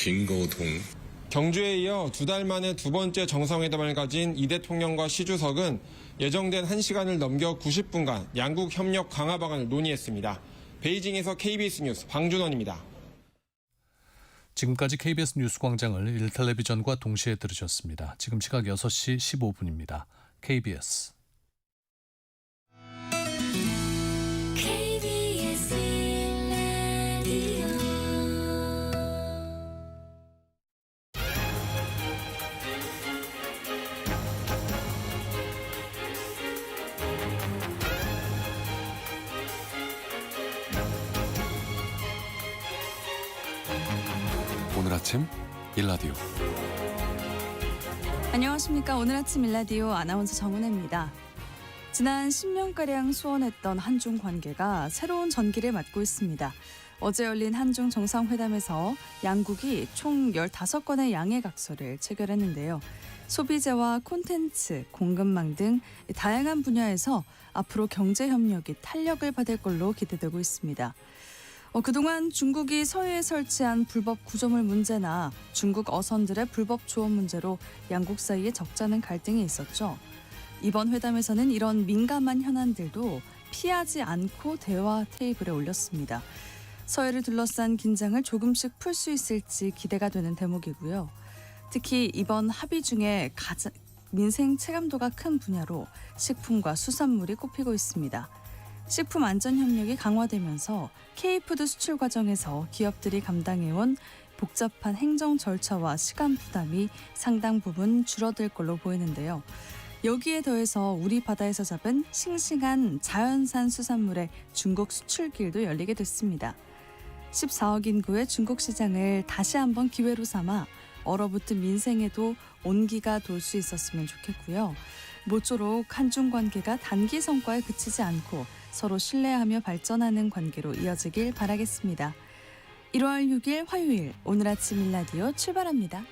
진거동. 경주에 이어 2달 만에 두 번째 정상회담을 가진 이 대통령과 시 주석은 예정된 1시간을 넘겨 90분간 양국 협력 강화 방안을 논의했습니다. 베이징에서 KBS 뉴스 황준원입니다. 지금까지 KBS 뉴스광장을 1텔레비전과 동시에 들으셨습니다. 지금 시각 6시 15분입니다. KBS. 오늘 아침 일라디오. 안녕하십니까. 오늘 아침 일라디오 아나운서 정은혜입니다. 지난 10년가량 수원했던 한중 관계가 새로운 전기를 맞고 있습니다. 어제 열린 한중 정상회담에서 양국이 총 15건의 양해각서를 체결했는데요. 소비재와 콘텐츠, 공급망 등 다양한 분야에서 앞으로 경제협력이 탄력을 받을 걸로 기대되고 있습니다. 그동안 중국이 서해에 설치한 불법 구조물 문제나 중국 어선들의 불법 조업 문제로 양국 사이에 적잖은 갈등이 있었죠. 이번 회담에서는 이런 민감한 현안들도 피하지 않고 대화 테이블에 올렸습니다. 서해를 둘러싼 긴장을 조금씩 풀 수 있을지 기대가 되는 대목이고요. 특히 이번 합의 중에 가장 민생 체감도가 큰 분야로 식품과 수산물이 꼽히고 있습니다. 식품 안전 협력이 강화되면서 K푸드 수출 과정에서 기업들이 감당해온 복잡한 행정 절차와 시간 부담이 상당 부분 줄어들 걸로 보이는데요. 여기에 더해서 우리 바다에서 잡은 싱싱한 자연산 수산물의 중국 수출길도 열리게 됐습니다. 14억 인구의 중국 시장을 다시 한번 기회로 삼아 얼어붙은 민생에도 온기가 돌 수 있었으면 좋겠고요. 모쪼록 한중 관계가 단기 성과에 그치지 않고 서로 신뢰하며 발전하는 관계로 이어지길 바라겠습니다. 1월 6일 화요일 오늘 아침 일라디오 출발합니다.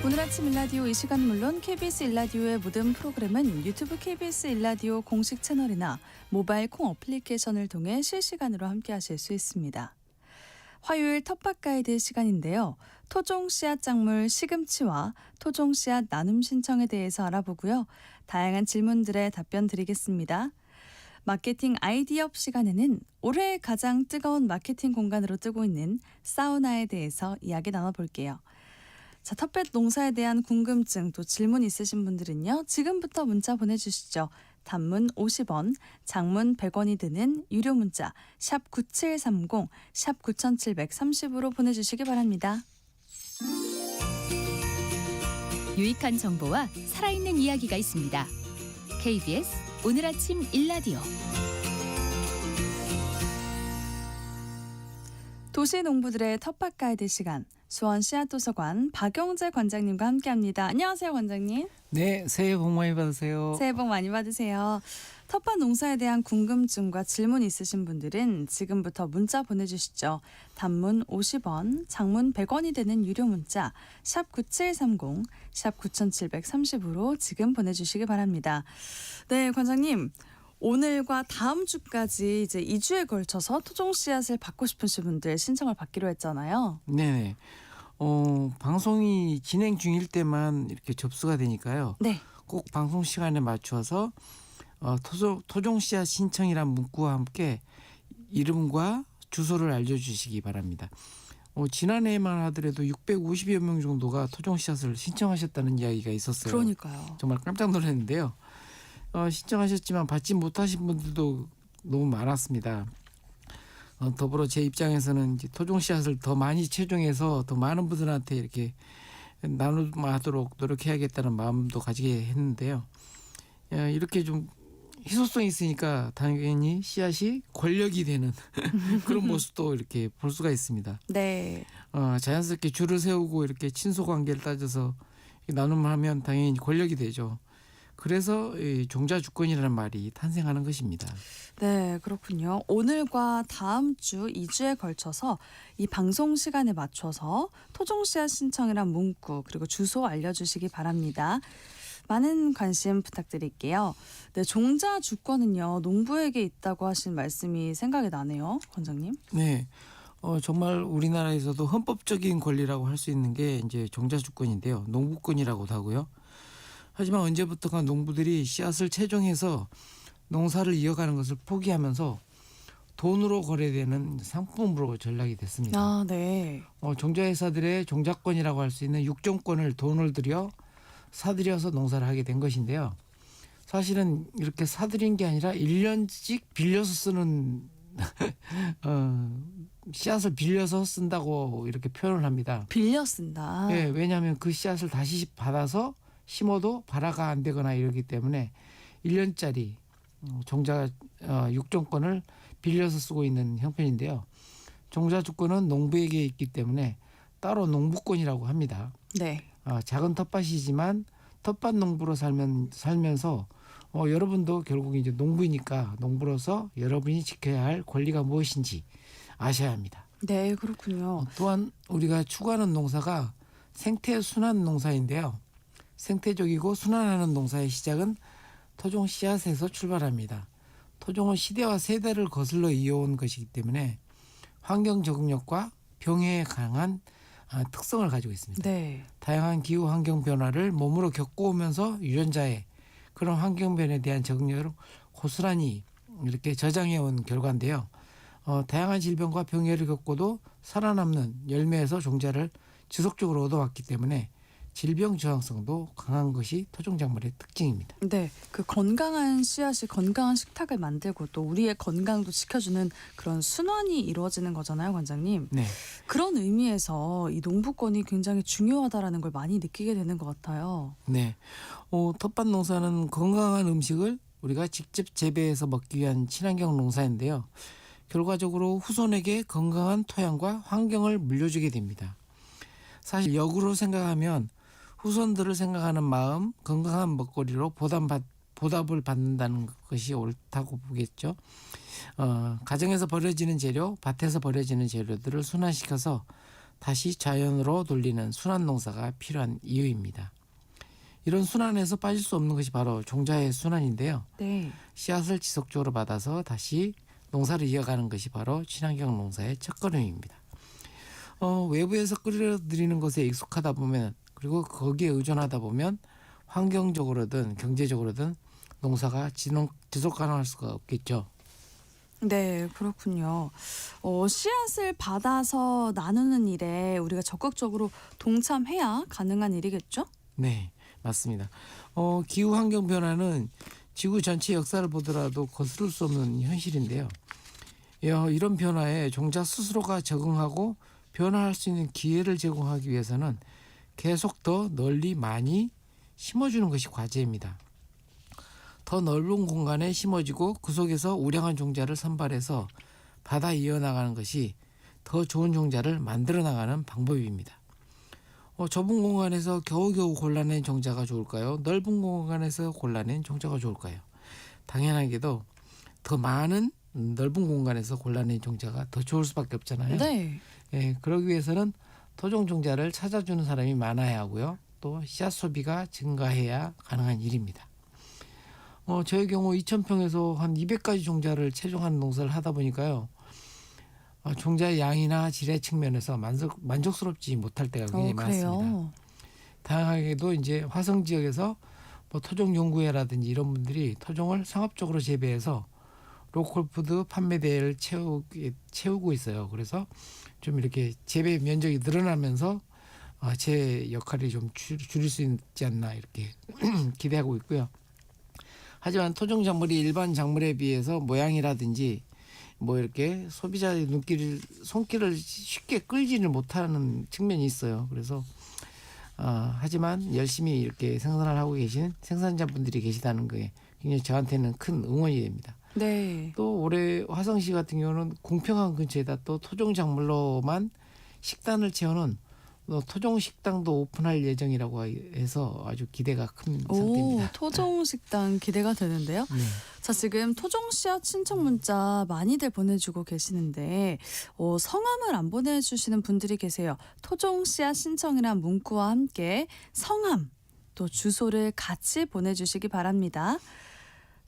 오늘 아침 일라디오 이 시간 물론 KBS 일라디오의 모든 프로그램은 유튜브 KBS 일라디오 공식 채널이나 모바일 콩 어플리케이션을 통해 실시간으로 함께하실 수 있습니다. 화요일 텃밭 가이드 시간인데요. 토종 씨앗 작물 시금치와 토종 씨앗 나눔 신청에 대해서 알아보고요. 다양한 질문들에 답변 드리겠습니다. 마케팅 아이디업 시간에는 올해 가장 뜨거운 마케팅 공간으로 뜨고 있는 사우나에 대해서 이야기 나눠볼게요. 자, 텃밭 농사에 대한 궁금증 또 질문 있으신 분들은요. 지금부터 문자 보내주시죠. 단문 50원, 장문 100원이 드는 유료 문자 샵 9730, 샵 9730으로 보내주시기 바랍니다. 유익한 정보와 살아있는 이야기가 있습니다. KBS 오늘 아침 일라디오. 도시농부들의 텃밭 가이드 시간, 수원 씨앗도서관 박영재 관장님과 함께합니다. 안녕하세요, 관장님. 네, 새해 복 많이 받으세요. 새해 복 많이 받으세요. 텃밭 농사에 대한 궁금증과 질문 있으신 분들은 지금부터 문자 보내주시죠. 단문 50원, 장문 100원이 되는 유료 문자 샵 9730, 샵 9730으로 지금 보내주시기 바랍니다. 네, 관장님. 오늘과 다음 주까지 이제 2주에 걸쳐서 토종 씨앗을 받고 싶으신 분들 신청을 받기로 했잖아요. 네네. 방송이 진행 중일 때만 이렇게 접수가 되니까요. 네. 꼭 방송 시간에 맞춰서 토종 씨앗 신청이란 문구와 함께 이름과 주소를 알려주시기 바랍니다. 지난해만 하더라도 650여 명 정도가 토종 씨앗을 신청하셨다는 이야기가 있었어요. 그러니까요. 정말 깜짝 놀랐는데요. 신청하셨지만 받지 못하신 분들도 너무 많았습니다. 더불어 제 입장에서는 이제 토종 씨앗을 더 많이 채종해서 더 많은 분들한테 이렇게 나눔하도록 노력해야겠다는 마음도 가지게 했는데요. 이렇게 좀 희소성이 있으니까 당연히 씨앗이 권력이 되는 그런 모습도 이렇게 볼 수가 있습니다. 네. 자연스럽게 줄을 세우고 이렇게 친소 관계를 따져서 나눔을 하면 당연히 권력이 되죠. 그래서 이 종자 주권이라는 말이 탄생하는 것입니다. 네, 그렇군요. 오늘과 다음 주 2주에 걸쳐서 이 방송 시간에 맞춰서 토종 씨앗 신청이란 문구 그리고 주소 알려주시기 바랍니다. 많은 관심 부탁드릴게요. 네, 종자 주권은요, 농부에게 있다고 하신 말씀이 생각이 나네요, 관장님. 네. 정말 우리나라에서도 헌법적인 권리라고 할 수 있는 게 이제 종자주권인데요. 농부권이라고도 하고요. 하지만 언제부턴가 농부들이 씨앗을 채종해서 농사를 이어가는 것을 포기하면서 돈으로 거래되는 상품으로 전락이 됐습니다. 아, 네. 종자회사들의 종자권이라고 할 수 있는 육종권을 돈을 들여 사들여서 농사를 하게 된 것인데요. 사실은 이렇게 사들인 게 아니라 1년씩 빌려서 쓰는 씨앗을 빌려서 쓴다고 이렇게 표현을 합니다. 빌려 쓴다. 네, 왜냐하면 그 씨앗을 다시 받아서 심어도 발화가 안 되거나 이러기 때문에 1년짜리 종자 육종권을 빌려서 쓰고 있는 형편인데요. 종자주권은 농부에게 있기 때문에 따로 농부권이라고 합니다. 네. 작은 텃밭이지만 텃밭 농부로 살면서 여러분도 결국 이제 농부이니까 농부로서 여러분이 지켜야 할 권리가 무엇인지 아셔야 합니다. 네, 그렇군요. 또한 우리가 추구하는 농사가 생태순환 농사인데요. 생태적이고 순환하는 농사의 시작은 토종 씨앗에서 출발합니다. 토종은 시대와 세대를 거슬러 이어온 것이기 때문에 환경 적응력과 병해에 강한 특성을 가지고 있습니다. 네. 다양한 기후 환경 변화를 몸으로 겪어오면서 유전자의 그런 환경 변화에 대한 적응력을 고스란히 이렇게 저장해온 결과인데요. 다양한 질병과 병해를 겪고도 살아남는 열매에서 종자를 지속적으로 얻어왔기 때문에 질병 저항성도 강한 것이 토종작물의 특징입니다. 네, 그 건강한 씨앗이 건강한 식탁을 만들고 또 우리의 건강도 지켜주는 그런 순환이 이루어지는 거잖아요, 관장님. 네, 그런 의미에서 이 농부권이 굉장히 중요하다라는 걸 많이 느끼게 되는 것 같아요. 네. 텃밭 농사는 건강한 음식을 우리가 직접 재배해서 먹기 위한 친환경 농사인데요. 결과적으로 후손에게 건강한 토양과 환경을 물려주게 됩니다. 사실 역으로 생각하면 후손들을 생각하는 마음, 건강한 먹거리로 보답을 받는다는 것이 옳다고 보겠죠. 가정에서 버려지는 재료, 밭에서 버려지는 재료들을 순환시켜서 다시 자연으로 돌리는 순환 농사가 필요한 이유입니다. 이런 순환에서 빠질 수 없는 것이 바로 종자의 순환인데요. 네. 씨앗을 지속적으로 받아서 다시 농사를 이어가는 것이 바로 친환경 농사의 첫걸음입니다. 외부에서 끌어들이는 것에 익숙하다 보면 그리고 거기에 의존하다 보면 환경적으로든 경제적으로든 농사가 지속 가능할 수가 없겠죠. 네, 그렇군요. 씨앗을 받아서 나누는 일에 우리가 적극적으로 동참해야 가능한 일이겠죠? 네, 맞습니다. 기후 환경 변화는 지구 전체 역사를 보더라도 거스를 수 없는 현실인데요. 이런 변화에 종자 스스로가 적응하고 변화할 수 있는 기회를 제공하기 위해서는 계속 더 널리 많이 심어주는 것이 과제입니다. 더 넓은 공간에 심어지고 그 속에서 우량한 종자를 선발해서 받아 이어나가는 것이 더 좋은 종자를 만들어 나가는 방법입니다. 좁은 공간에서 겨우겨우 골라낸 종자가 좋을까요? 넓은 공간에서 골라낸 종자가 좋을까요? 당연하게도 더 많은 넓은 공간에서 골라낸 종자가 더 좋을 수밖에 없잖아요. 네. 그러기 위해서는 토종 종자를 찾아주는 사람이 많아야 하고요. 또 씨앗 소비가 증가해야 가능한 일입니다. 저의 경우 2,000평에서 한 200가지 종자를 채종하는 농사를 하다 보니까요. 종자의 양이나 질의 측면에서 만족스럽지 못할 때가 굉장히 많습니다. 다양하게도 이제 화성 지역에서 토종 연구회라든지 이런 분들이 토종을 상업적으로 재배해서 로컬푸드 판매 대회를 채우고 있어요. 그래서 좀 이렇게 재배 면적이 늘어나면서 제 역할이 좀 줄일 수 있지 않나 이렇게 기대하고 있고요. 하지만 토종 작물이 일반 작물에 비해서 모양이라든지 이렇게 소비자의 손길을 쉽게 끌지는 못하는 측면이 있어요. 그래서 하지만 열심히 이렇게 생산을 하고 계신 생산자분들이 계시다는 게 굉장히 저한테는 큰 응원이 됩니다. 네. 또 올해 화성시 같은 경우는 공평한 근처에다 또 토종 작물로만 식단을 채우는 토종 식당도 오픈할 예정이라고 해서 아주 기대가 큰 상태입니다. 토종 식당 기대가 되는데요. 네. 자, 지금 토종 씨앗 신청 문자 많이들 보내주고 계시는데 성함을 안 보내주시는 분들이 계세요. 토종 씨앗 신청이란 문구와 함께 성함 또 주소를 같이 보내주시기 바랍니다.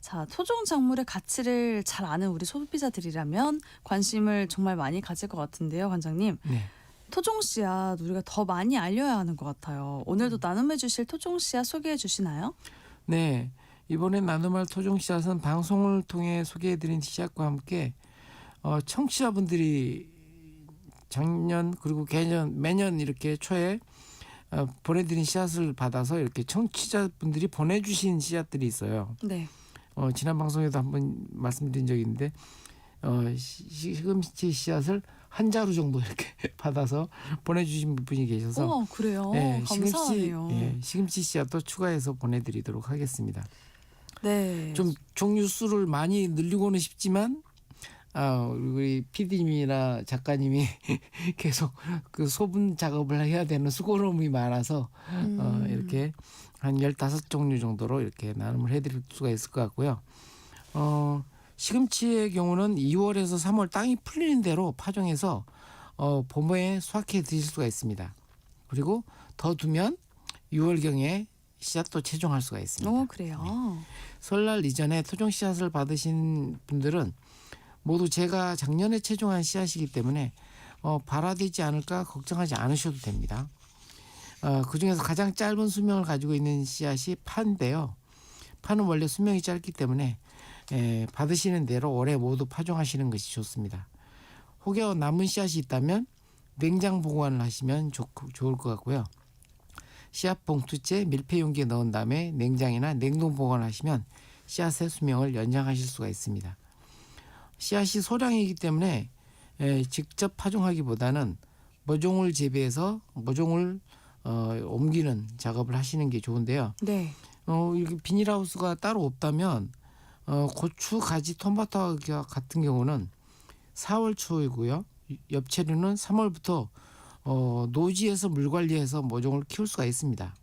자, 토종 작물의 가치를 잘 아는 우리 소비자들이라면 관심을 정말 많이 가질 것 같은데요, 관장님. 네. 토종 씨앗 우리가 더 많이 알려야 하는 것 같아요. 오늘도 나눔해 주실 토종 씨앗 소개해 주시나요? 네. 이번에 나눔할 토종 씨앗은 방송을 통해 소개해드린 씨앗과 함께 청취자분들이 작년 그리고 매년 이렇게 초에 보내드린 씨앗을 받아서 이렇게 청취자분들이 보내주신 씨앗들이 있어요. 네. 지난 방송에도 한번 말씀드린 적이 있는데 시금치 씨앗을 한 자루 정도 이렇게 받아서 보내주신 분이 계셔서 그래요. 네, 감사하네요. 시금치 씨앗도 추가해서 보내드리도록 하겠습니다. 네. 좀 종류 수를 많이 늘리고는 싶지만 우리 PD님이나 작가님이 계속 그 소분 작업을 해야 되는 수고로움이 많아서 이렇게 한 15종류 정도로 이렇게 나눔을 해드릴 수가 있을 것 같고요. 시금치의 경우는 2월에서 3월 땅이 풀리는 대로 파종해서 봄에 수확해 드실 수가 있습니다. 그리고 더 두면 6월경에 씨앗도 채종할 수가 있습니다. 그래요. 설날 이전에 토종 씨앗을 받으신 분들은 모두 제가 작년에 채종한 씨앗이기 때문에 발화되지 않을까 걱정하지 않으셔도 됩니다. 그중에서 가장 짧은 수명을 가지고 있는 씨앗이 파인데요. 파는 원래 수명이 짧기 때문에 받으시는 대로 올해 모두 파종하시는 것이 좋습니다. 혹여 남은 씨앗이 있다면 냉장 보관을 하시면 좋을 것 같고요. 씨앗 봉투째 밀폐 용기에 넣은 다음에 냉장이나 냉동 보관하시면 씨앗의 수명을 연장하실 수가 있습니다. 씨앗이 소량이기 때문에 직접 파종하기보다는 모종을 재배해서 모종을 옮기는 작업을 하시는 게 좋은데요. 네. 이렇게 비닐하우스가 따로 없다면 고추, 가지, 토마토 같은 경우는 4월 초이고요. 엽채류는 3월부터 노지에서 물 관리해서 모종을 키울 수가 있습니다.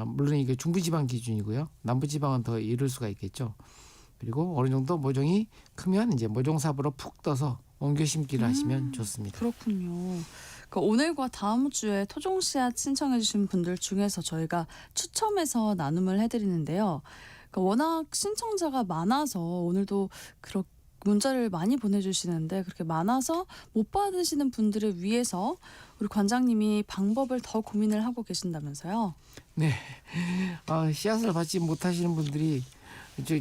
물론 이게 중부지방 기준이고요. 남부지방은 더 이를 수가 있겠죠. 그리고 어느 정도 모종이 크면 이제 모종삽으로 푹 떠서 옮겨 심기를 하시면 좋습니다. 그렇군요. 그러니까 오늘과 다음 주에 토종 씨앗 신청해 주신 분들 중에서 저희가 추첨해서 나눔을 해드리는데요. 그러니까 워낙 신청자가 많아서 오늘도 그렇게 문자를 많이 보내주시는데 그렇게 많아서 못 받으시는 분들을 위해서 우리 관장님이 방법을 더 고민을 하고 계신다면서요? 네. 씨앗을 받지 못하시는 분들이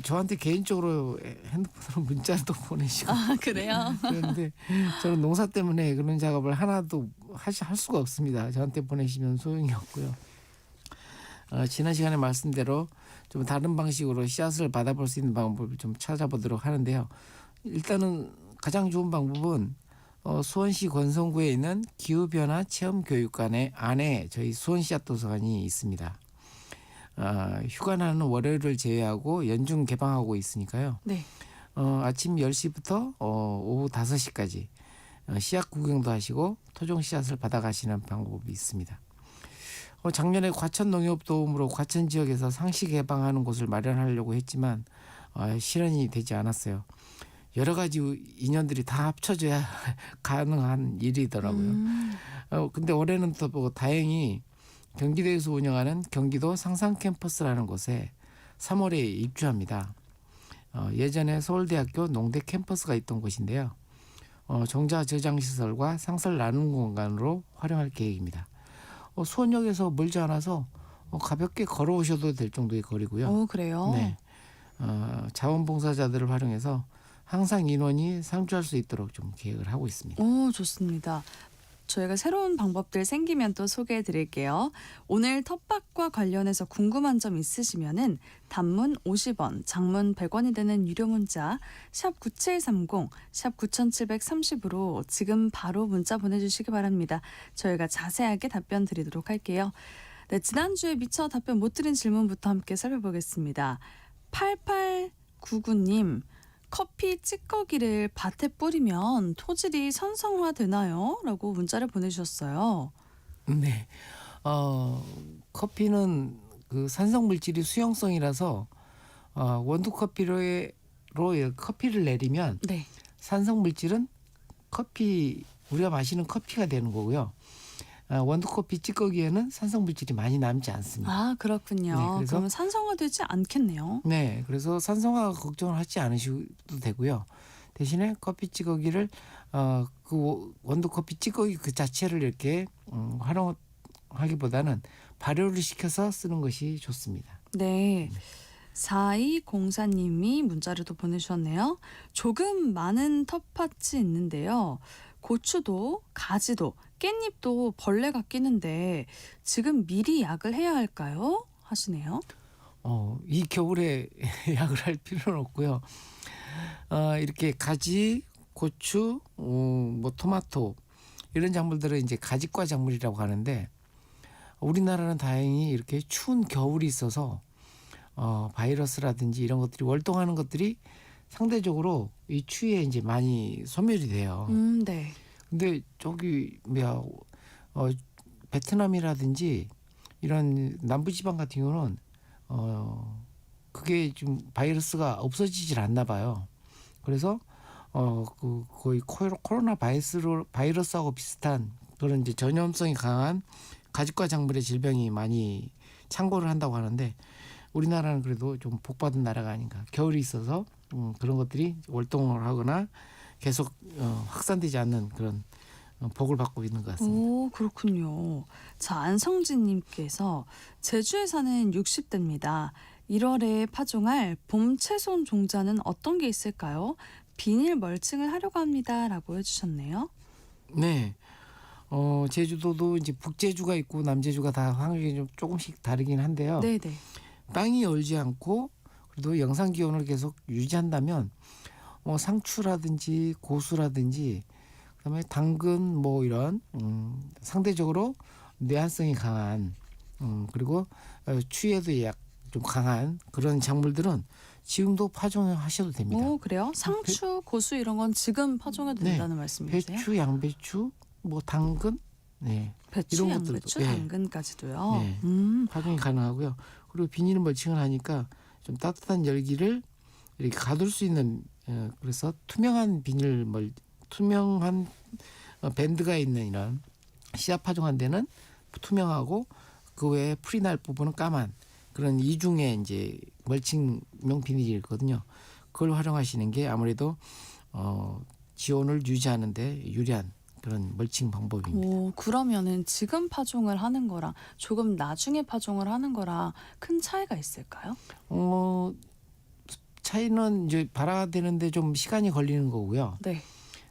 저한테 개인적으로 핸드폰으로 문자도 보내시고 그래요? 그런데 저는 농사 때문에 그런 작업을 하나도 할 수가 없습니다. 저한테 보내시면 소용이 없고요. 지난 시간에 말씀대로 좀 다른 방식으로 씨앗을 받아볼 수 있는 방법을 좀 찾아보도록 하는데요. 일단은 가장 좋은 방법은 수원시 권성구에 있는 기후변화 체험교육관 안에 저희 수원 씨앗 도서관이 있습니다. 휴가 나는 월요일을 제외하고 연중 개방하고 있으니까요. 네. 아침 10시부터 오후 5시까지 씨앗 구경도 하시고 토종 씨앗을 받아가시는 방법이 있습니다. 작년에 과천 농협 도움으로 과천 지역에서 상시 개방하는 곳을 마련하려고 했지만 실현이 되지 않았어요. 여러 가지 인연들이 다 합쳐져야 가능한 일이더라고요. 근데 올해는 또 다행히 경기도에서 운영하는 경기도 상상캠퍼스라는 곳에 3월에 입주합니다. 예전에 서울대학교 농대 캠퍼스가 있던 곳인데요. 정자 저장시설과 상설 나눔 공간으로 활용할 계획입니다. 수원역에서 멀지 않아서 가볍게 걸어오셔도 될 정도의 거리고요. 그래요? 네. 자원봉사자들을 활용해서 항상 인원이 상주할 수 있도록 좀 계획을 하고 있습니다. 좋습니다. 저희가 새로운 방법들 생기면 또 소개해 드릴게요. 오늘 텃밭과 관련해서 궁금한 점 있으시면은 단문 50원, 장문 100원이 되는 유료 문자 샵 9730, 샵 9730으로 지금 바로 문자 보내주시기 바랍니다. 저희가 자세하게 답변 드리도록 할게요. 네, 지난주에 미처 답변 못 드린 질문부터 함께 살펴보겠습니다. 8899님, 커피 찌꺼기를 밭에 뿌리면 토질이 선성화되나요? 라고 문자를 보내주셨어요. 네. 커피는 그 산성 물질이 수용성이라서 원두 커피로 커피를 내리면 네. 산성 물질은 우리가 마시는 커피가 되는 거고요. 원두커피 찌꺼기에는 산성 물질이 많이 남지 않습니다. 아, 그렇군요. 네, 그래서- 그러면 산성화되지 않겠네요. 네, 그래서 산성화 걱정을 하지 않으셔도 되고요. 대신에 커피 찌꺼기를 그 원두 커피 찌꺼기 그 자체를 이렇게 활용하기보다는 발효를 시켜서 쓰는 것이 좋습니다. 네. 4204님이 문자를 또 보내주셨네요. 조금 많은 텃밭이 있는데요. 고추도 가지도 깻잎도 벌레가 끼는데 지금 미리 약을 해야 할까요? 하시네요. 이 겨울에 약을 할 필요는 없고요. 이렇게 가지, 고추, 뭐 토마토 이런 작물들은 이제 가지과 작물이라고 하는데 우리나라는 다행히 이렇게 추운 겨울이 있어서 바이러스라든지 이런 것들이 월동하는 것들이 상대적으로 이 추위에 이제 많이 소멸이 돼요. 네. 근데 저기 베트남이라든지 이런 남부지방 같은 경우는 그게 좀 바이러스가 없어지질 않나 봐요. 그래서 그 거의 코로나 바이러스하고 비슷한 그런 이제 전염성이 강한 가지과 작물의 질병이 많이 창궐을 한다고 하는데 우리나라는 그래도 좀 복받은 나라가 아닌가. 겨울이 있어서 그런 것들이 월동을 하거나 계속 확산되지 않는 그런 복을 받고 있는 것 같습니다. 오, 그렇군요. 자, 안성진님께서 제주에 사는 60대입니다. 1월에 파종할 봄 채소 종자는 어떤 게 있을까요? 비닐 멀칭을 하려고 합니다라고 해주셨네요. 네. 제주도도 이제 북제주가 있고 남제주가 다 환경이 좀 조금씩 다르긴 한데요. 네네. 땅이 얼지 않고 그래도 영상 기온을 계속 유지한다면 상추라든지 고수라든지 그다음에 당근 뭐 이런 상대적으로 내한성이 강한 그리고 추위에도 좀 강한 그런 작물들은 지금도 파종하셔도 됩니다. 오, 그래요? 상추, 고수 이런 건 지금 파종해도 네. 된다는 말씀이세요? 배추, 양배추, 뭐 당근, 네, 배추, 이런 양배추, 것들도, 네. 당근까지도요. 네. 파종이 가능하고요. 그리고 비닐 멀칭을 하니까 좀 따뜻한 열기를 이렇게 가둘 수 있는 그래서 투명한 투명한 밴드가 있는 이런 씨앗 파종한 데는 투명하고 그 외에 풀이 날 부분은 까만 그런 이중의 이제 멀칭용 비닐이 있거든요. 그걸 활용하시는 게 아무래도 지온을 유지하는데 유리한 그런 멀칭 방법입니다. 오, 그러면은 지금 파종을 하는 거랑 조금 나중에 파종을 하는 거랑 큰 차이가 있을까요? 차이는 이제 발화되는데 좀 시간이 걸리는 거고요. 네.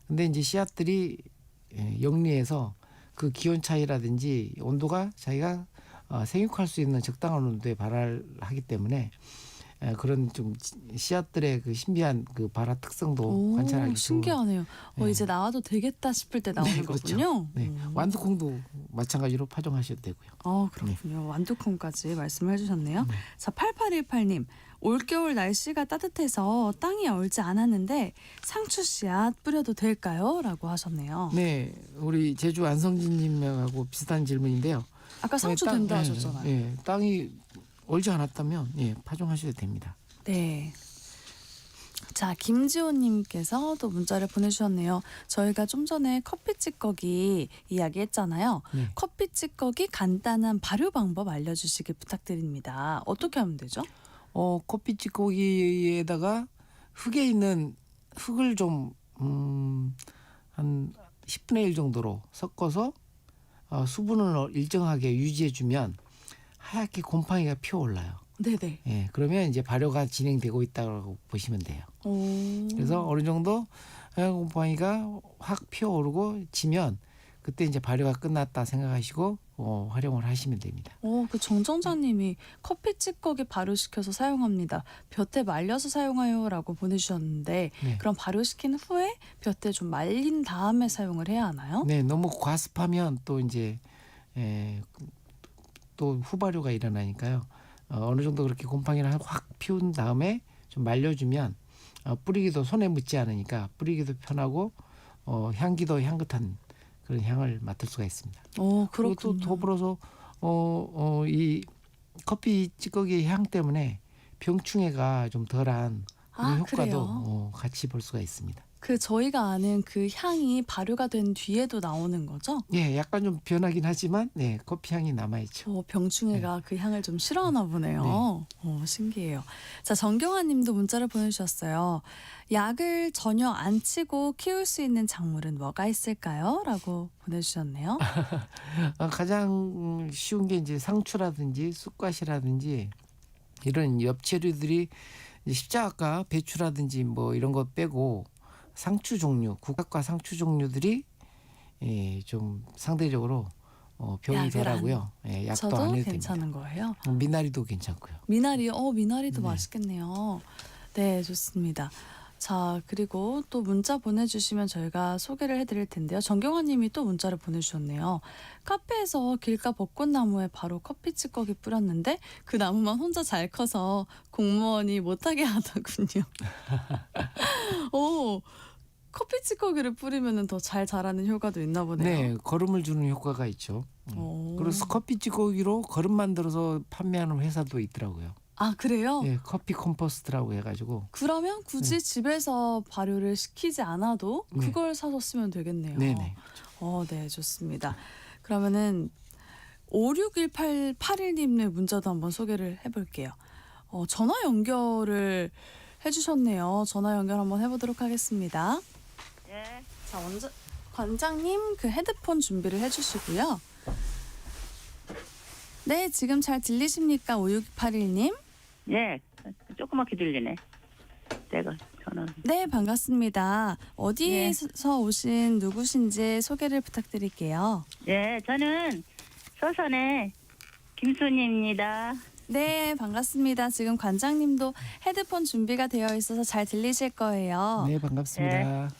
근데 이제 씨앗들이 영리해서 그 기온 차이라든지 온도가 자기가 생육할 수 있는 적당한 온도에 발화를 하기 때문에 그런 좀 씨앗들의 그 신비한 그 발화 특성도 오, 관찰하기 신기하네요. 네. 이제 나와도 되겠다 싶을 때 나오는 네, 그렇죠. 거군요. 네, 완두콩도 마찬가지로 파종하셔도 되고요. 그렇군요. 완두콩까지 말씀을 해주셨네요. 네. 자, 8818님. 올겨울 날씨가 따뜻해서 땅이 얼지 않았는데 상추 씨앗 뿌려도 될까요? 라고 하셨네요. 네, 우리 제주 안성진님하고 비슷한 질문인데요. 아까 상추 땅, 된다 하셨잖아요. 네, 땅이 얼지 않았다면 파종하셔도 됩니다. 네. 자, 김지호님께서 또 문자를 보내주셨네요. 저희가 좀 전에 커피 찌꺼기 이야기했잖아요. 네. 커피 찌꺼기 간단한 발효 방법 알려주시길 부탁드립니다. 어떻게 하면 되죠? 커피 찌꺼기에다가 흙에 있는 흙을 좀 한 10분의 1 정도로 섞어서 수분을 일정하게 유지해주면 하얗게 곰팡이가 피어올라요. 네네. 예, 그러면 이제 발효가 진행되고 있다고 보시면 돼요. 그래서 어느 정도 하얀 곰팡이가 확 피어오르고 지면 그때 이제 발효가 끝났다 생각하시고 활용을 하시면 됩니다. 그 정정자님이 커피 찌꺼기 발효시켜서 사용합니다. 볕에 말려서 사용하요라고 보내주셨는데 네. 그럼 발효시킨 후에 볕에 좀 말린 다음에 사용을 해야 하나요? 네, 너무 과습하면 또 이제 또 후발효가 일어나니까요. 어느 정도 그렇게 곰팡이를 확 피운 다음에 좀 말려주면 뿌리기도 손에 묻지 않으니까 뿌리기도 편하고 향기도 향긋한 그런 향을 맡을 수가 있습니다. 그리고 그렇군요. 또 더불어서 이 커피 찌꺼기의 향 때문에 병충해가 좀 덜한 그런 효과도 그래요? 같이 볼 수가 있습니다. 그 저희가 아는 그 향이 발효가 된 뒤에도 나오는 거죠? 예, 약간 좀 변하긴 하지만 네, 커피 향이 남아있죠. 병충해가 그 향을 좀 싫어하나 보네요. 신기해요. 자, 정경아 님도 문자를 보내주셨어요. 약을 전혀 안 치고 키울 수 있는 작물은 뭐가 있을까요? 라고 보내주셨네요. 가장 쉬운 게 이제 상추라든지 쑥갓이라든지 이런 엽채류들이 이제 십자가 배추라든지 뭐 이런 거 빼고 상추 종류, 국화과 상추 종류들이 좀 상대적으로 병이 약을 덜하고요. 약도 저도 안 해도 됩니다. 괜찮은 거예요. 미나리도 괜찮고요. 미나리요? 미나리도 네. 맛있겠네요. 네, 좋습니다. 자, 그리고 또 문자 보내주시면 저희가 소개를 해드릴 텐데요. 정경화 님이 또 문자를 보내주셨네요. 카페에서 길가 벚꽃나무에 바로 커피 찌꺼기 뿌렸는데 그 나무만 혼자 잘 커서 공무원이 못하게 하더군요. 오, 커피 찌꺼기를 뿌리면 더 잘 자라는 효과도 있나 보네요. 네, 거름을 주는 효과가 있죠. 오. 그래서 커피 찌꺼기로 거름 만들어서 판매하는 회사도 있더라고요. 아, 그래요? 예, 커피 컴포스트라고 해가지고. 그러면 굳이 집에서 발효를 시키지 않아도 네. 그걸 사서 쓰면 되겠네요. 네네. 네, 좋습니다. 그러면은 561881님의 문자도 한번 소개를 해볼게요. 전화 연결을 해주셨네요. 전화 연결 한번 해보도록 하겠습니다. 예, 자, 먼저 관장님 그 헤드폰 준비를 해주시고요. 네, 지금 잘 들리십니까? 5681님? 예, 조그맣게 들리네. 내가 전화. 네, 반갑습니다. 어디에서 오신 누구신지 소개를 부탁드릴게요. 예, 저는 서산의 김순희입니다. 네, 반갑습니다. 지금 관장님도 헤드폰 준비가 되어 있어서 잘 들리실 거예요. 네, 반갑습니다.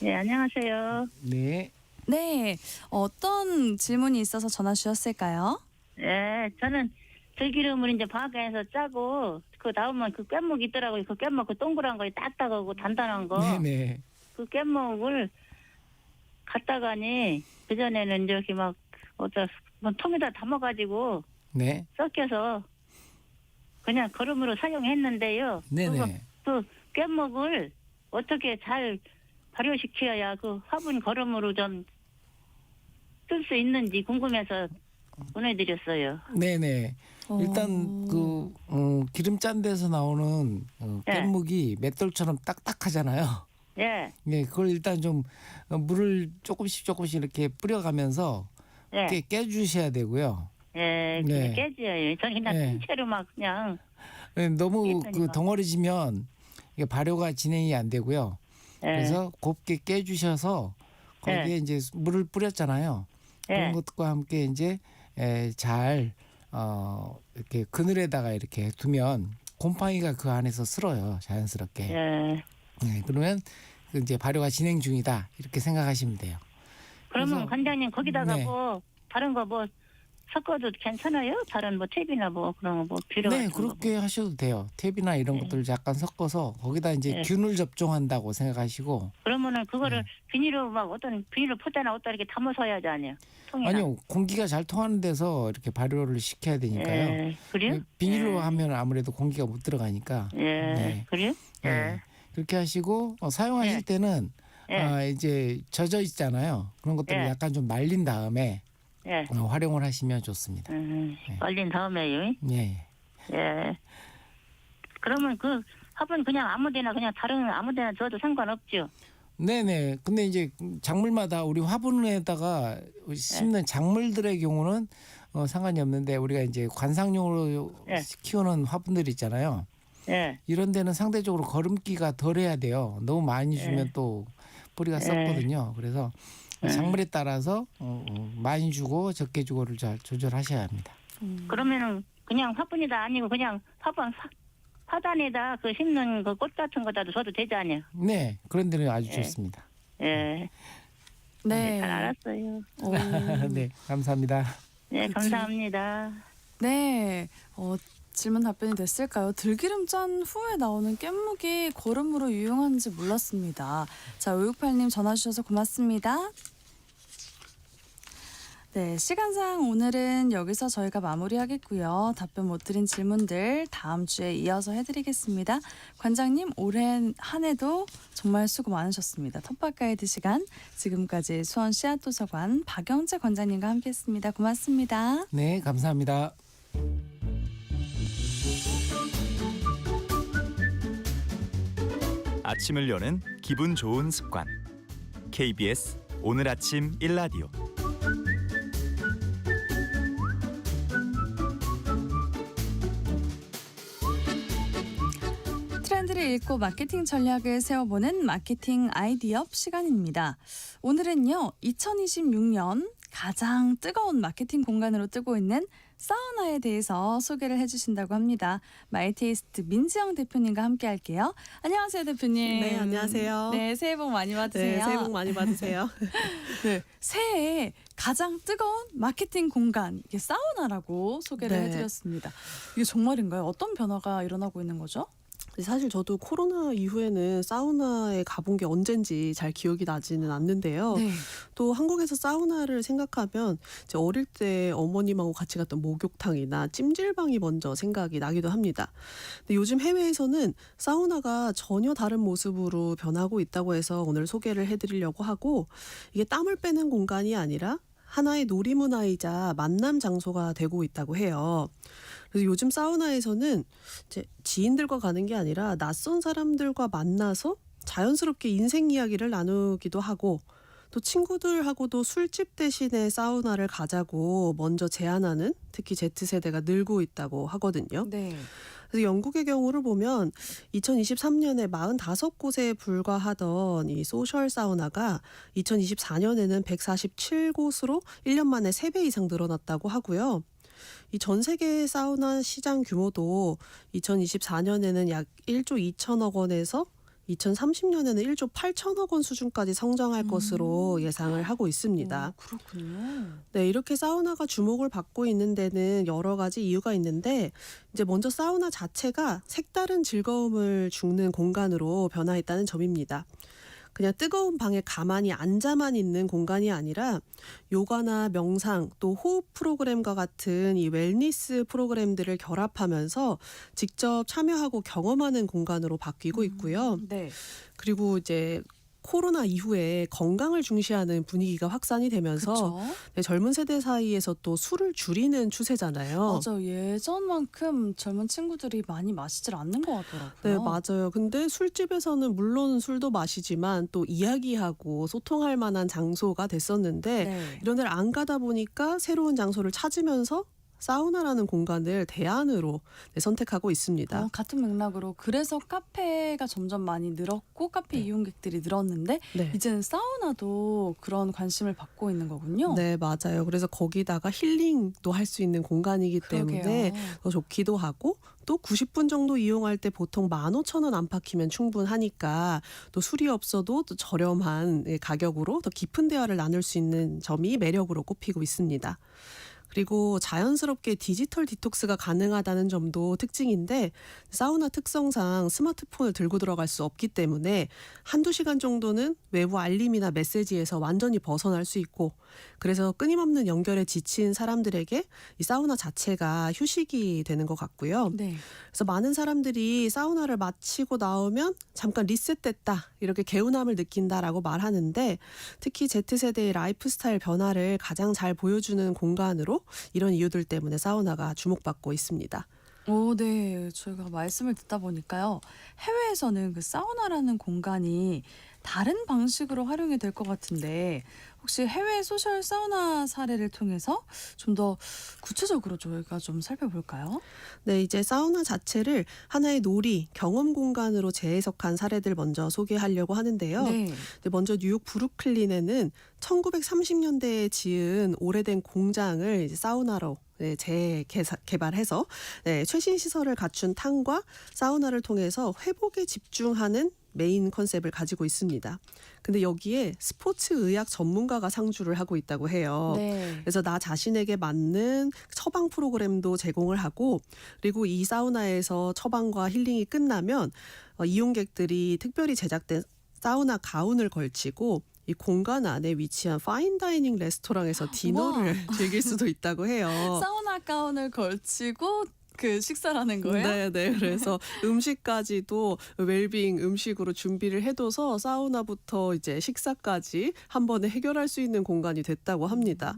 예, 안녕하세요. 네. 네, 어떤 질문이 있어서 전화 주셨을까요? 예, 저는 들기름을 이제 방앗간에서 짜고 그 나오면 그 깻목 있더라고요. 그 깻목 그 동그란 거 딱딱하고 단단한 거. 네네. 그 깻목을 갖다가니 그 전에는 이렇게 막 뭐 통에다 담아가지고 네. 섞여서 그냥 거름으로 사용했는데요. 네네. 그 깻목을 어떻게 잘 발효시켜야 그 화분 거름으로 좀 쓸 수 있는지 궁금해서 보내드렸어요. 네네. 일단 그 기름 짠 데서 나오는 네. 깻묵이 맷돌처럼 딱딱하잖아요. 예, 네, 그걸 일단 좀 물을 조금씩 이렇게 뿌려가면서 예, 깨주셔야 되고요. 예, 네. 깨져요. 저는 그냥 네. 통째로 막 그냥 네, 너무 깨끗하니까. 그 덩어리지면 이게 발효가 진행이 안 되고요. 예, 그래서 곱게 깨주셔서 거기에 네. 이제 물을 뿌렸잖아요. 예, 그런 것과 함께 이제 잘 이렇게 그늘에다가 이렇게 두면 곰팡이가 그 안에서 쓸어요, 자연스럽게. 예. 네, 그러면 그 이제 발효가 진행 중이다 이렇게 생각하시면 돼요. 그러면 그래서- 관장님 거기다가 네. 뭐 다른 거 뭐 섞어도 괜찮아요? 다른 뭐 탭이나 뭐 그런 거 뭐 필요 네, 같은 거 그렇게 하셔도 돼요. 탭이나 이런 네. 것들 약간 섞어서 거기다 이제 네. 균을 접종한다고 생각하시고. 그러면은 그거를 네. 비닐로 막 어떤 비닐로 포대나 어디다 이렇게 담아서 해야지 아니에요? 통이나. 아니요, 공기가 잘 통하는 데서 이렇게 발효를 시켜야 되니까요. 예, 그래요? 비닐로 예. 하면 아무래도 공기가 못 들어가니까. 예, 네. 그래요? 예, 네. 그렇게 하시고 사용하실 예. 때는 예, 이제 젖어 있잖아요. 그런 것들을 예. 약간 좀 말린 다음에 예. 활용을 하시면 좋습니다. 말린 다음에요. 예. 예. 그러면 그 화분 그냥 아무데나 그냥 다른 아무데나 줘도 상관없죠. 네네. 근데 이제 작물마다 우리 화분에다가 심는 작물들의 경우는 상관이 없는데 우리가 이제 관상용으로 예. 키우는 화분들 있잖아요. 예, 이런 데는 상대적으로 거름기가 덜해야 돼요. 너무 많이 주면 예. 또 뿌리가 예. 썩거든요. 그래서 예. 작물에 따라서 많이 주고 적게 주고를 잘 조절하셔야 합니다. 그러면은 그냥 화분이다 아니고 그냥 화분 화단에다 그 심는 그 꽃 같은 거다도 줘도 되지 않아요? 네, 그런 데는 아주 예. 좋습니다. 예, 네. 잘 알았어요. 오. 네, 감사합니다. 네, 감사합니다. 네, 질문 답변이 됐을까요? 들기름 짠 후에 나오는 깻묵이 거름으로 유용한지 몰랐습니다. 자, 568님 전화 주셔서 고맙습니다. 네, 시간상 오늘은 여기서 저희가 마무리하겠고요. 답변 못 드린 질문들 다음 주에 이어서 해드리겠습니다. 관장님, 올해 한 해도 정말 수고 많으셨습니다. 텃밭 가이드 시간, 지금까지 수원 씨앗도서관 박영재 관장님과 함께했습니다. 고맙습니다. 네, 감사합니다. 아침을 여는 기분 좋은 습관. KBS 오늘 아침 일라디오. 트렌드를 읽고 마케팅 전략을 세워보는 마케팅 아이디어 시간입니다. 오늘은요, 2026년 가장 뜨거운 마케팅 공간으로 뜨고 있는 사우나에 대해서 소개를 해주신다고 합니다. 마이테이스트 민지영 대표님과 함께 할게요. 안녕하세요, 대표님. 네, 안녕하세요. 네, 새해 복 많이 받으세요. 네, 새해 복 많이 받으세요. 네, 새해에 가장 뜨거운 마케팅 공간, 이게 사우나라고 소개를 네. 해드렸습니다. 이게 정말인가요? 어떤 변화가 일어나고 있는 거죠? 사실 저도 코로나 이후에는 사우나에 가본 게 언젠지 잘 기억이 나지는 않는데요. 네. 또 한국에서 사우나를 생각하면 이제 어릴 때 어머님하고 같이 갔던 목욕탕이나 찜질방이 먼저 생각이 나기도 합니다. 근데 요즘 해외에서는 사우나가 전혀 다른 모습으로 변하고 있다고 해서 오늘 소개를 해드리려고 하고, 이게 땀을 빼는 공간이 아니라 하나의 놀이문화이자 만남 장소가 되고 있다고 해요. 그래서 요즘 사우나에서는 이제 지인들과 가는 게 아니라 낯선 사람들과 만나서 자연스럽게 인생 이야기를 나누기도 하고, 또 친구들하고도 술집 대신에 사우나를 가자고 먼저 제안하는, 특히 Z세대가 늘고 있다고 하거든요. 네. 그래서 영국의 경우를 보면 2023년에 45곳에 불과하던 이 소셜 사우나가 2024년에는 147곳으로 1년 만에 3배 이상 늘어났다고 하고요. 이 전 세계 사우나 시장 규모도 2024년에는 약 1조 2천억 원에서 2030년에는 1조 8천억 원 수준까지 성장할 것으로 예상을 하고 있습니다. 그렇군요. 네, 이렇게 사우나가 주목을 받고 있는 데는 여러 가지 이유가 있는데, 이제 먼저 사우나 자체가 색다른 즐거움을 주는 공간으로 변화했다는 점입니다. 그냥 뜨거운 방에 가만히 앉아만 있는 공간이 아니라 요가나 명상, 또 호흡 프로그램과 같은 이 웰니스 프로그램들을 결합하면서 직접 참여하고 경험하는 공간으로 바뀌고 있고요. 네. 그리고 이제 코로나 이후에 건강을 중시하는 분위기가 확산이 되면서 그렇죠. 네, 젊은 세대 사이에서 또 술을 줄이는 추세잖아요. 맞아요. 예전만큼 젊은 친구들이 많이 마시질 않는 것 같더라고요. 네, 맞아요. 근데 술집에서는 물론 술도 마시지만 또 이야기하고 소통할 만한 장소가 됐었는데, 네. 이런 데를 안 가다 보니까 새로운 장소를 찾으면서 사우나라는 공간을 대안으로 선택하고 있습니다. 같은 맥락으로 그래서 카페가 점점 많이 늘었고 카페 이용객들이 늘었는데 네. 이제는 사우나도 그런 관심을 받고 있는 거군요. 네, 맞아요. 그래서 거기다가 힐링도 할 수 있는 공간이기 때문에 그러게요. 더 좋기도 하고, 또 90분 정도 이용할 때 보통 15,000원 안팎이면 충분하니까 또 술이 없어도 또 저렴한 가격으로 더 깊은 대화를 나눌 수 있는 점이 매력으로 꼽히고 있습니다. 그리고 자연스럽게 디지털 디톡스가 가능하다는 점도 특징인데, 사우나 특성상 스마트폰을 들고 들어갈 수 없기 때문에 한두 시간 정도는 외부 알림이나 메시지에서 완전히 벗어날 수 있고, 그래서 끊임없는 연결에 지친 사람들에게 이 사우나 자체가 휴식이 되는 것 같고요. 네. 그래서 많은 사람들이 사우나를 마치고 나오면 잠깐 리셋됐다, 이렇게 개운함을 느낀다라고 말하는데, 특히 Z세대의 라이프 스타일 변화를 가장 잘 보여주는 공간으로 이런 이유들 때문에 사우나가 주목받고 있습니다. 네. 저희가 말씀을 듣다 보니까요. 해외에서는 그 사우나라는 공간이 다른 방식으로 활용이 될 것 같은데, 혹시 해외 소셜 사우나 사례를 통해서 좀 더 구체적으로 저희가 좀 살펴볼까요? 네, 이제 사우나 자체를 하나의 놀이, 경험 공간으로 재해석한 사례들 먼저 소개하려고 하는데요. 네. 먼저 뉴욕 브루클린에는 1930년대에 지은 오래된 공장을 이제 사우나로 재개발해서 최신 시설을 갖춘 탕과 사우나를 통해서 회복에 집중하는 메인 컨셉을 가지고 있습니다. 근데 여기에 스포츠 의학 전문가가 상주를 하고 있다고 해요. 네. 그래서 나 자신에게 맞는 처방 프로그램도 제공을 하고, 그리고 이 사우나에서 처방과 힐링이 끝나면 이용객들이 특별히 제작된 사우나 가운을 걸치고 이 공간 안에 위치한 파인다이닝 레스토랑에서 디너를 즐길 수도 있다고 해요. 사우나 가운을 걸치고 그 식사를 하는 거예요? 네. 그래서 음식까지도 웰빙 음식으로 준비를 해둬서 사우나부터 이제 식사까지 한 번에 해결할 수 있는 공간이 됐다고 합니다.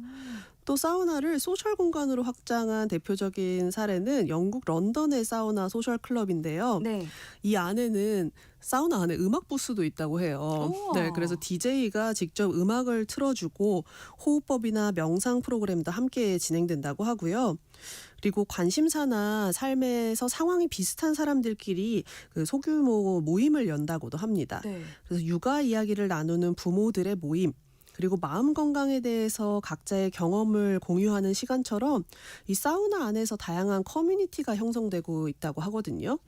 또 사우나를 소셜 공간으로 확장한 대표적인 사례는 영국 런던의 사우나 소셜 클럽인데요. 네. 이 안에는 사우나 안에 음악 부스도 있다고 해요. 우와. 네, 그래서 DJ가 직접 음악을 틀어주고 호흡법이나 명상 프로그램도 함께 진행된다고 하고요. 그리고 관심사나 삶에서 상황이 비슷한 사람들끼리 그 소규모 모임을 연다고도 합니다. 네. 그래서 육아 이야기를 나누는 부모들의 모임, 그리고 마음 건강에 대해서 각자의 경험을 공유하는 시간처럼 이 사우나 안에서 다양한 커뮤니티가 형성되고 있다고 하거든요.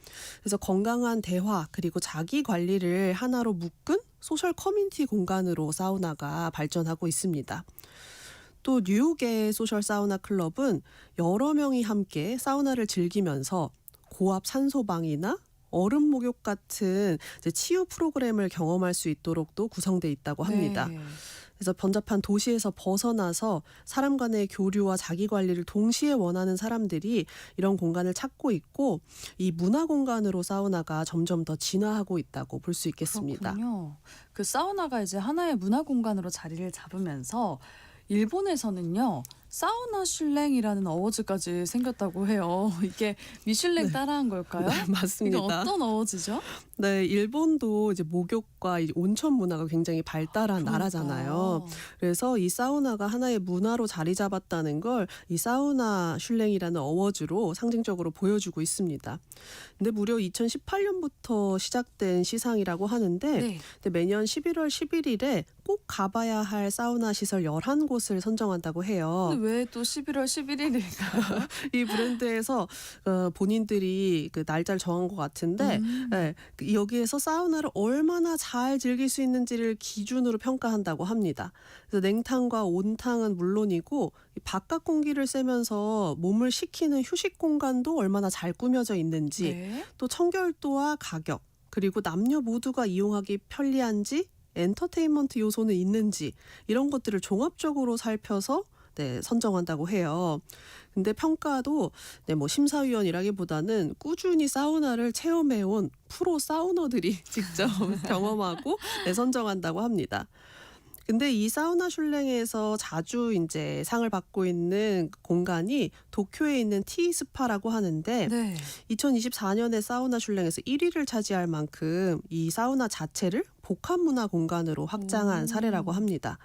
그래서 건강한 대화 그리고 자기 관리를 하나로 묶은 소셜 커뮤니티 공간으로 사우나가 발전하고 있습니다. 또 뉴욕의 소셜 사우나 클럽은 여러 명이 함께 사우나를 즐기면서 고압 산소방이나 얼음 목욕 같은 이제 치유 프로그램을 경험할 수 있도록도 구성돼 있다고 합니다. 네. 그래서 번잡한 도시에서 벗어나서 사람 간의 교류와 자기 관리를 동시에 원하는 사람들이 이런 공간을 찾고 있고 이 문화 공간으로 사우나가 점점 더 진화하고 있다고 볼 수 있겠습니다. 그렇군요. 그 사우나가 이제 하나의 문화 공간으로 자리를 잡으면서 일본에서는요. 사우나 슐랭이라는 어워즈까지 생겼다고 해요. 이게 미슐랭 따라한 걸까요? 네, 맞습니다. 이게 어떤 어워즈죠? 네, 일본도 이제 목욕과 이 온천 문화가 굉장히 발달한 나라잖아요. 그래서 이 사우나가 하나의 문화로 자리 잡았다는 걸 이 사우나 슐랭이라는 어워즈로 상징적으로 보여주고 있습니다. 근데 무려 2018년부터 시작된 시상이라고 하는데 네. 매년 11월 11일에 꼭 가봐야 할 사우나 시설 11곳을 선정한다고 해요. 근데 왜 또 11월 11일일까요? 이 브랜드에서 본인들이 그 날짜를 정한 것 같은데 네, 여기에서 사우나를 얼마나 잘 즐길 수 있는지를 기준으로 평가한다고 합니다. 그래서 냉탕과 온탕은 물론이고 이 바깥 공기를 쐬면서 몸을 식히는 휴식 공간도 얼마나 잘 꾸며져 있는지 네. 또 청결도와 가격 그리고 남녀 모두가 이용하기 편리한지 엔터테인먼트 요소는 있는지 이런 것들을 종합적으로 살펴서 선정한다고 해요. 근데 평가도 뭐 심사위원이라기보다는 꾸준히 사우나를 체험해온 프로 사우너들이 직접 경험하고 선정한다고 합니다. 근데 이 사우나 슐랭에서 자주 이제 상을 받고 있는 공간이 도쿄에 있는 티스파라고 하는데 네. 2024년에 사우나 슐랭에서 1위를 차지할 만큼 이 사우나 자체를 복합 문화 공간으로 확장한 사례라고 합니다.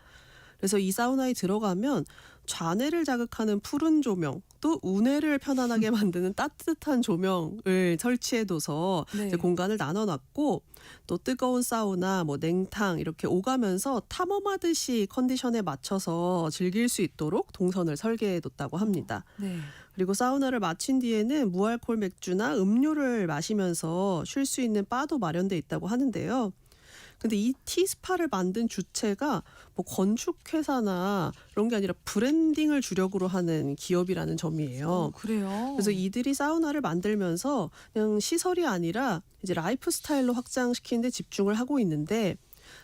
그래서 이 사우나에 들어가면 좌뇌를 자극하는 푸른 조명, 또 우뇌를 편안하게 만드는 따뜻한 조명을 설치해둬서 네. 이제 공간을 나눠놨고 또 뜨거운 사우나, 뭐 냉탕 이렇게 오가면서 탐험하듯이 컨디션에 맞춰서 즐길 수 있도록 동선을 설계해뒀다고 합니다. 네. 그리고 사우나를 마친 뒤에는 무알콜 맥주나 음료를 마시면서 쉴 수 있는 바도 마련돼 있다고 하는데요. 근데 이 티스파를 만든 주체가 뭐 건축회사나 이런 게 아니라 브랜딩을 주력으로 하는 기업이라는 점이에요. 그래요. 그래서 이들이 사우나를 만들면서 그냥 시설이 아니라 이제 라이프 스타일로 확장시키는 데 집중을 하고 있는데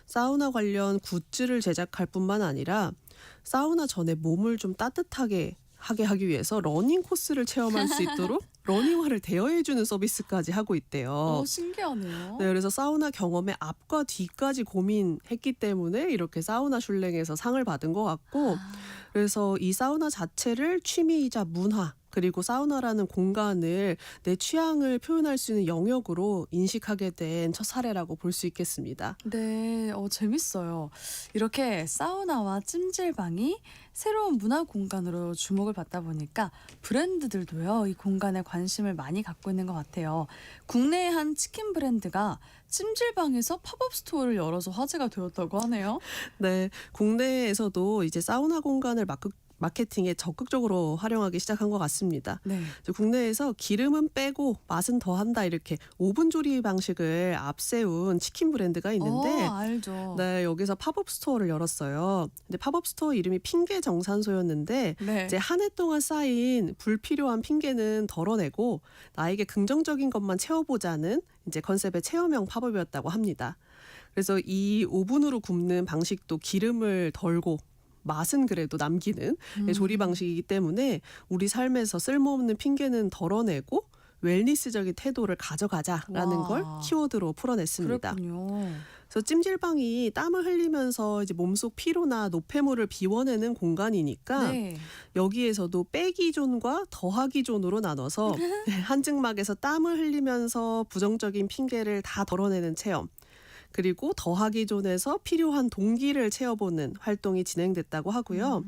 사우나 관련 굿즈를 제작할 뿐만 아니라 사우나 전에 몸을 좀 따뜻하게 하기 위해서 러닝 코스를 체험할 수 있도록 러닝화를 대여해주는 서비스까지 하고 있대요. 신기하네요. 네, 그래서 사우나 경험의 앞과 뒤까지 고민했기 때문에 이렇게 사우나 슐랭에서 상을 받은 것 같고 그래서 이 사우나 자체를 취미이자 문화 그리고 사우나라는 공간을 내 취향을 표현할 수 있는 영역으로 인식하게 된 첫 사례라고 볼 수 있겠습니다. 네, 재밌어요. 이렇게 사우나와 찜질방이 새로운 문화 공간으로 주목을 받다 보니까 브랜드들도요, 이 공간에 관심을 많이 갖고 있는 것 같아요. 국내의 한 치킨 브랜드가 찜질방에서 팝업 스토어를 열어서 화제가 되었다고 하네요. 네, 국내에서도 이제 사우나 공간을 마케팅에 적극적으로 활용하기 시작한 것 같습니다. 네. 국내에서 기름은 빼고 맛은 더한다 이렇게 오븐 조리 방식을 앞세운 치킨 브랜드가 있는데 알죠. 네, 여기서 팝업 스토어를 열었어요. 근데 팝업 스토어 이름이 핑계 정산소였는데 네. 이제 한 해 동안 쌓인 불필요한 핑계는 덜어내고 나에게 긍정적인 것만 채워보자는 이제 컨셉의 체험형 팝업이었다고 합니다. 그래서 이 오븐으로 굽는 방식도 기름을 덜고 맛은 그래도 남기는 조리 방식이기 때문에 우리 삶에서 쓸모없는 핑계는 덜어내고 웰니스적인 태도를 가져가자라는 와. 걸 키워드로 풀어냈습니다. 그렇군요. 그래서 찜질방이 땀을 흘리면서 이제 몸속 피로나 노폐물을 비워내는 공간이니까 네. 여기에서도 빼기 존과 더하기 존으로 나눠서 한증막에서 땀을 흘리면서 부정적인 핑계를 다 덜어내는 체험, 그리고 더하기 존에서 필요한 동기를 채워보는 활동이 진행됐다고 하고요.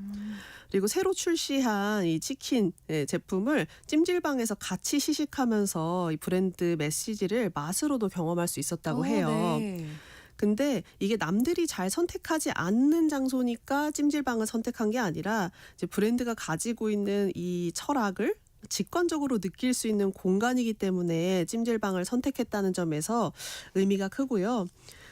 그리고 새로 출시한 이 치킨 제품을 찜질방에서 같이 시식하면서 이 브랜드 메시지를 맛으로도 경험할 수 있었다고 해요. 네. 근데 이게 남들이 잘 선택하지 않는 장소니까 찜질방을 선택한 게 아니라 이제 브랜드가 가지고 있는 이 철학을 직관적으로 느낄 수 있는 공간이기 때문에 찜질방을 선택했다는 점에서 의미가 크고요.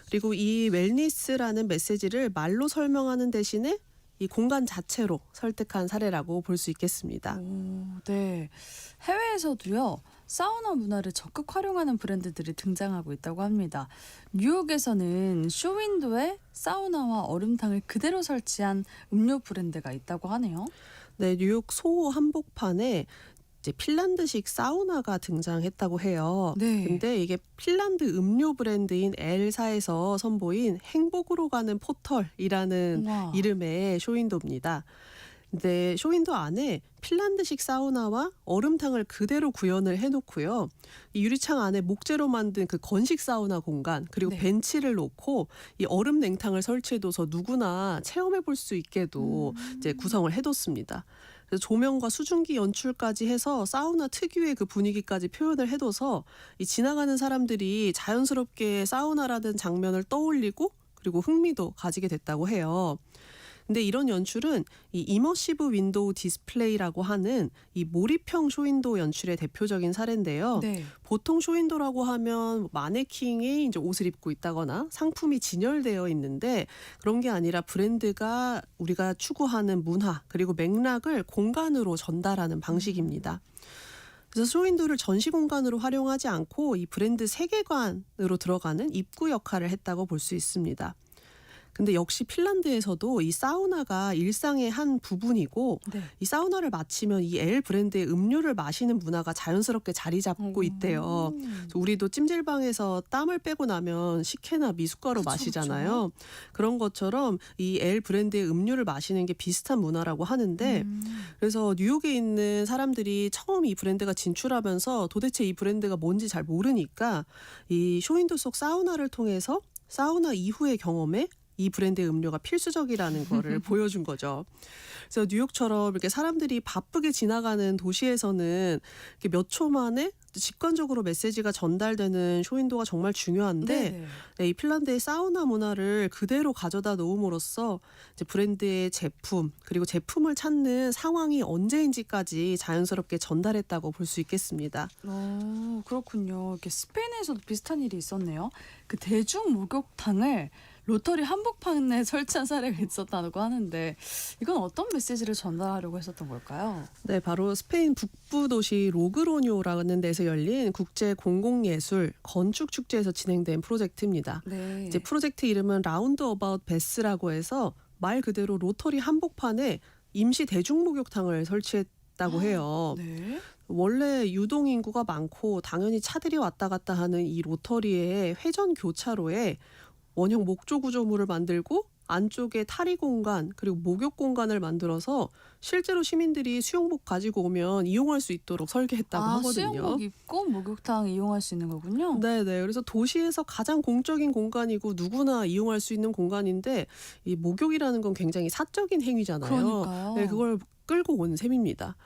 그리고 이 웰니스라는 메시지를 말로 설명하는 대신에 이 공간 자체로 설득한 사례라고 볼 수 있겠습니다. 오, 네. 해외에서도요. 사우나 문화를 적극 활용하는 브랜드들이 등장하고 있다고 합니다. 뉴욕에서는 쇼윈도에 사우나와 얼음탕을 그대로 설치한 음료 브랜드가 있다고 하네요. 네, 뉴욕 소호 한복판에 이제 핀란드식 사우나가 등장했다고 해요. 네. 근데 이게 핀란드 음료 브랜드인 엘사에서 선보인 행복으로 가는 포털이라는 우와. 이름의 쇼윈도입니다. 근데 쇼윈도 안에 핀란드식 사우나와 얼음탕을 그대로 구현을 해놓고요. 이 유리창 안에 목재로 만든 그 건식 사우나 공간, 그리고 네. 벤치를 놓고 이 얼음 냉탕을 설치해둬서 누구나 체험해 볼 수 있게도 이제 구성을 해뒀습니다. 그래서 조명과 수증기 연출까지 해서 사우나 특유의 그 분위기까지 표현을 해둬서 이 지나가는 사람들이 자연스럽게 사우나라는 장면을 떠올리고 그리고 흥미도 가지게 됐다고 해요. 근데 이런 연출은 이 이머시브 윈도우 디스플레이라고 하는 이 몰입형 쇼윈도 연출의 대표적인 사례인데요. 네. 보통 쇼윈도라고 하면 마네킹이 이제 옷을 입고 있다거나 상품이 진열되어 있는데 그런 게 아니라 브랜드가 우리가 추구하는 문화 그리고 맥락을 공간으로 전달하는 방식입니다. 그래서 쇼윈도를 전시 공간으로 활용하지 않고 이 브랜드 세계관으로 들어가는 입구 역할을 했다고 볼 수 있습니다. 근데 역시 핀란드에서도 이 사우나가 일상의 한 부분이고 네. 이 사우나를 마치면 이 엘 브랜드의 음료를 마시는 문화가 자연스럽게 자리 잡고 있대요. 그래서 우리도 찜질방에서 땀을 빼고 나면 식혜나 미숫가루 그쵸, 마시잖아요. 그런 것처럼 이 엘 브랜드의 음료를 마시는 게 비슷한 문화라고 하는데 그래서 뉴욕에 있는 사람들이 처음 이 브랜드가 진출하면서 도대체 이 브랜드가 뭔지 잘 모르니까 이 쇼윈도 속 사우나를 통해서 사우나 이후의 경험에 이 브랜드의 음료가 필수적이라는 거를 보여준 거죠. 그래서 뉴욕처럼 이렇게 사람들이 바쁘게 지나가는 도시에서는 몇 초 만에 직관적으로 메시지가 전달되는 쇼윈도가 정말 중요한데 네. 네, 이 핀란드의 사우나 문화를 그대로 가져다 놓음으로써 이제 브랜드의 제품 그리고 제품을 찾는 상황이 언제인지까지 자연스럽게 전달했다고 볼 수 있겠습니다. 그렇군요. 이렇게 스페인에서도 비슷한 일이 있었네요. 그 대중 목욕탕을 로터리 한복판에 설치한 사례가 있었다고 하는데 이건 어떤 메시지를 전달하려고 했었던 걸까요? 네, 바로 스페인 북부 도시 로그로뇨라는 데서 열린 국제 공공예술 건축 축제에서 진행된 프로젝트입니다. 네. 이제 프로젝트 이름은 라운드 어바웃 베스라고 해서 말 그대로 로터리 한복판에 임시 대중 목욕탕을 설치했다고 해요. 네. 원래 유동 인구가 많고 당연히 차들이 왔다 갔다 하는 이 로터리의 회전 교차로에 원형 목조 구조물을 만들고 안쪽에 탈의 공간 그리고 목욕 공간을 만들어서 실제로 시민들이 수영복 가지고 오면 이용할 수 있도록 설계했다고 하거든요. 수영복 입고 목욕탕 이용할 수 있는 거군요. 네네. 그래서 도시에서 가장 공적인 공간이고 누구나 이용할 수 있는 공간인데 이 목욕이라는 건 굉장히 사적인 행위잖아요. 그러니까요. 네, 그걸 끌고 온 셈입니다.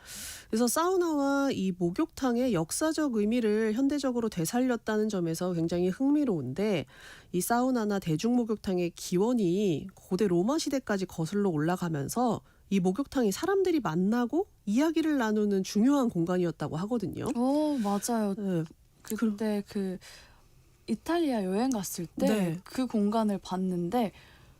그래서 사우나와 이 목욕탕의 역사적 의미를 현대적으로 되살렸다는 점에서 굉장히 흥미로운데 이 사우나나 대중목욕탕의 기원이 고대 로마 시대까지 거슬러 올라가면서 이 목욕탕이 사람들이 만나고 이야기를 나누는 중요한 공간이었다고 하거든요. 맞아요. 네. 그때 그 이탈리아 여행 갔을 때 네. 그 공간을 봤는데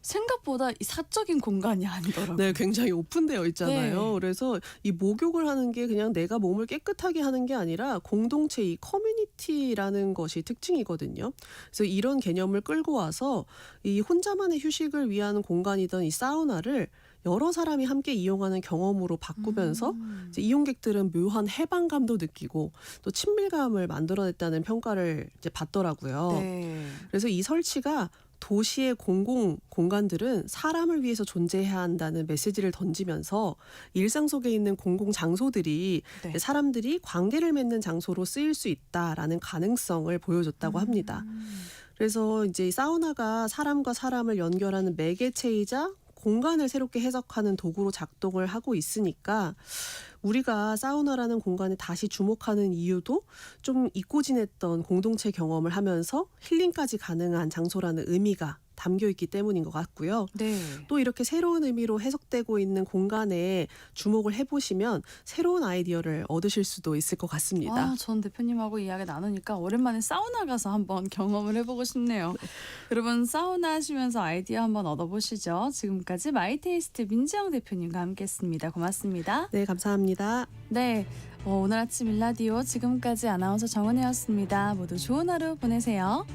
생각보다 이 사적인 공간이 아니더라고요. 네, 굉장히 오픈되어 있잖아요. 네. 그래서 이 목욕을 하는 게 그냥 내가 몸을 깨끗하게 하는 게 아니라 공동체, 이 커뮤니티라는 것이 특징이거든요. 그래서 이런 개념을 끌고 와서 이 혼자만의 휴식을 위한 공간이던 이 사우나를 여러 사람이 함께 이용하는 경험으로 바꾸면서 이제 이용객들은 묘한 해방감도 느끼고 또 친밀감을 만들어냈다는 평가를 이제 받더라고요. 네. 그래서 이 설치가 도시의 공공 공간들은 사람을 위해서 존재해야 한다는 메시지를 던지면서 일상 속에 있는 공공 장소들이 네. 사람들이 관계를 맺는 장소로 쓰일 수 있다라는 가능성을 보여줬다고 합니다. 그래서 이제 이 사우나가 사람과 사람을 연결하는 매개체이자 공간을 새롭게 해석하는 도구로 작동을 하고 있으니까 우리가 사우나라는 공간에 다시 주목하는 이유도 좀 잊고 지냈던 공동체 경험을 하면서 힐링까지 가능한 장소라는 의미가 담겨 있기 때문인 것 같고요. 네. 또 이렇게 새로운 의미로 해석되고 있는 공간에 주목을 해보시면 새로운 아이디어를 얻으실 수도 있을 것 같습니다. 아, 전 대표님하고 이야기 나누니까 오랜만에 사우나 가서 한번 경험을 해보고 싶네요. 여러분 사우나 하시면서 아이디어 한번 얻어보시죠. 지금까지 마이테이스트 민지영 대표님과 함께했습니다. 고맙습니다. 네, 감사합니다. 네, 오늘 아침 일라디오 지금까지 아나운서 정은혜였습니다. 모두 좋은 하루 보내세요.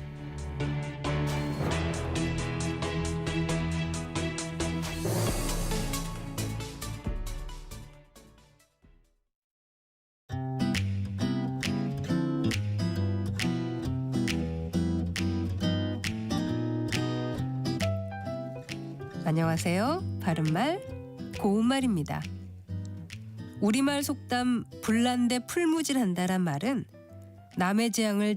안녕하세요. 바른말 고운말입니다. 우리말 속담 불난데 풀무질한다란 말은 남의 재앙을